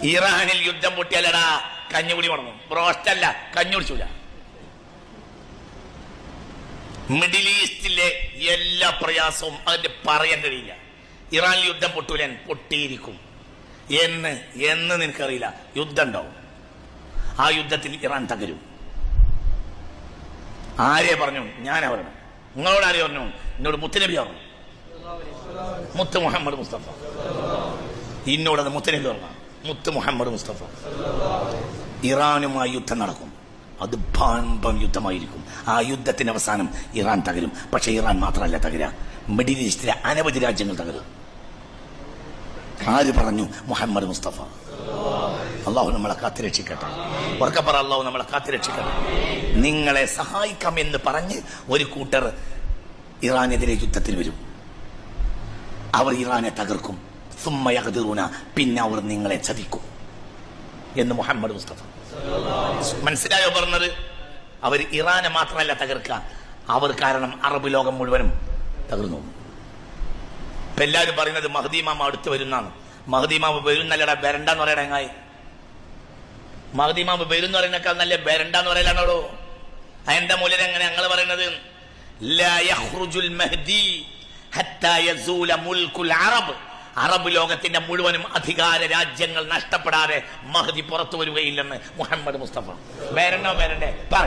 ഇറാനിൽ യുദ്ധം പൊട്ടിയാലടാ കഞ്ഞുകുടി മുടങ്ങും. ബ്രോസ്റ്റല്ല, കഞ്ഞുടിച്ചൂല. മിഡിൽ ഈസ്റ്റിലെ എല്ലാ പ്രയാസവും അതിന്റെ പറയാൻ കഴിയില്ല. ഇറാനിൽ യുദ്ധം പൊട്ടൂലൻ, പൊട്ടിയിരിക്കും. എന്ന് നിനക്കറിയില്ല. യുദ്ധം ഉണ്ടാവും. ആ യുദ്ധത്തിൽ ഇറാൻ തകരും. ആരെ പറഞ്ഞു? ഞാനാ പറഞ്ഞു. നിങ്ങളോട് ആരെ പറഞ്ഞു? എന്നോട് മുത്തുനബി പറഞ്ഞു. മുത്ത് മുഹമ്മദ് മുസ്തഫ. എന്നോടത് മുത്തുനബി പറഞ്ഞു. മുത്ത് മുഹമ്മദ് മുസ്തഫ. ഇറാനുമായി യുദ്ധം നടക്കും. അത് ഭാമ്പം യുദ്ധമായിരിക്കും. ആ യുദ്ധത്തിന്റെ അവസാനം ഇറാൻ തകരും. പക്ഷെ ഇറാൻ മാത്രമല്ല തകരുക, മിഡിൽ ഈസ്റ്റിലെ അനവധി രാജ്യങ്ങൾ തകരും. ആര് പറഞ്ഞു? മുഹമ്മദ് മുസ്തഫ. അള്ളാഹു നമ്മളെ കാത്തുരക്ഷിക്കട്ടെ. ഉറക്കപ്പറ, അള്ളാഹു നമ്മളെ കാത്തുരക്ഷിക്കട്ടെ. നിങ്ങളെ സഹായിക്കാമെന്ന് പറഞ്ഞ് ഒരു കൂട്ടർ ഇറാനെതിരെ യുദ്ധത്തിൽ വരും. അവർ ഇറാനെ തകർക്കും. സുമ്മയഖ്ദിറൂന, പിന്നെ അവർ നിങ്ങളെ ചതിക്കും എന്ന് മുഹമ്മദ് മുസ്തഫ. മനസ്സിലായോ പറഞ്ഞത്? അവർ ഇറാനെ മാത്രമല്ല തകർക്കുക, അവർ കാരണം അറബ് ലോകം മുഴുവനും തകർന്നു. ഇപ്പൊ എല്ലാവരും പറയുന്നത് മഹ്ദി ഇമാം അടുത്ത് വരുന്നാണ്. മഹ്ദി ഇമാം വരുന്നല്ലടാ, ബെരണ്ടെന്ന് പറയണ. എങ്ങായി മഹ്ദി ഇമാം വരും എന്ന് പറയുന്നേക്കാൾ നല്ല ബെരണ്ടെന്ന് പറയലാണോടോ. അതിന്റെ മൂല്യം എങ്ങനെ ഞങ്ങൾ പറയുന്നത്? ലാ യഖ്റുജുൽ മഹ്ദി ഹത്താ യസൂല മുൽകുൽ അറബ്. അറബ് ലോകത്തിന്റെ മുഴുവനും അധികാര രാജ്യങ്ങൾ നഷ്ടപ്പെടാതെ മഹ്ദി പുറത്തു വരികയില്ലെന്ന് മുഹമ്മദ് മുസ്തഫ. ബേരണ്ടോ ബേരണ്ടേ പറ.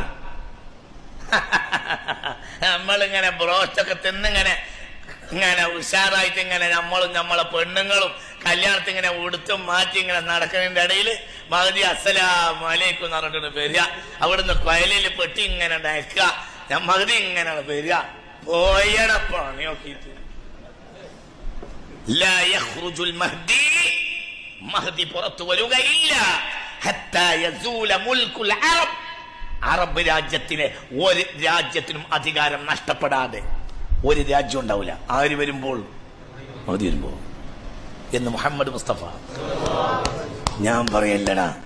നമ്മളിങ്ങനെ ബ്രോസ്റ്റൊക്കെ തിന്നിങ്ങനെ ഉഷാറായിട്ട് ഇങ്ങനെ നമ്മളും നമ്മളെ പെണ്ണുങ്ങളും കല്യാണത്തിൽ ഇങ്ങനെ ഉടുത്തും മാറ്റി ഇങ്ങനെ നടക്കുന്നതിന്റെ ഇടയിൽ മഹ്ദി അസ്സലാമു അലൈക്കും എന്ന് പറഞ്ഞിട്ട് വരിക. അവിടുന്ന് കൊയലിൽ പെട്ടി ഇങ്ങനെ ഡയക്കുക. മഹ്ദി ഇങ്ങനെ വരിക. പോയടപ്പോ നോക്കിയിട്ട് ലാ യഖ്റുജുൽ മഹ്ദി, മഹ്ദി പുറത്തു വരികയില്ല. ഹത്താ യസൂല മുൽകുൽ അറബ്, അറബ് രാജ്യത്തിലെ ഒരു രാജ്യത്തിനും അധികാരം നഷ്ടപ്പെടാതെ ഒരു രാജ്യം ഉണ്ടാവില്ല. ആര് വരുമ്പോൾ? മഹ്ദി വരുമ്പോൾ എന്ന് മുഹമ്മദ് മുസ്തഫ. ഞാൻ പറയല്ലടാ.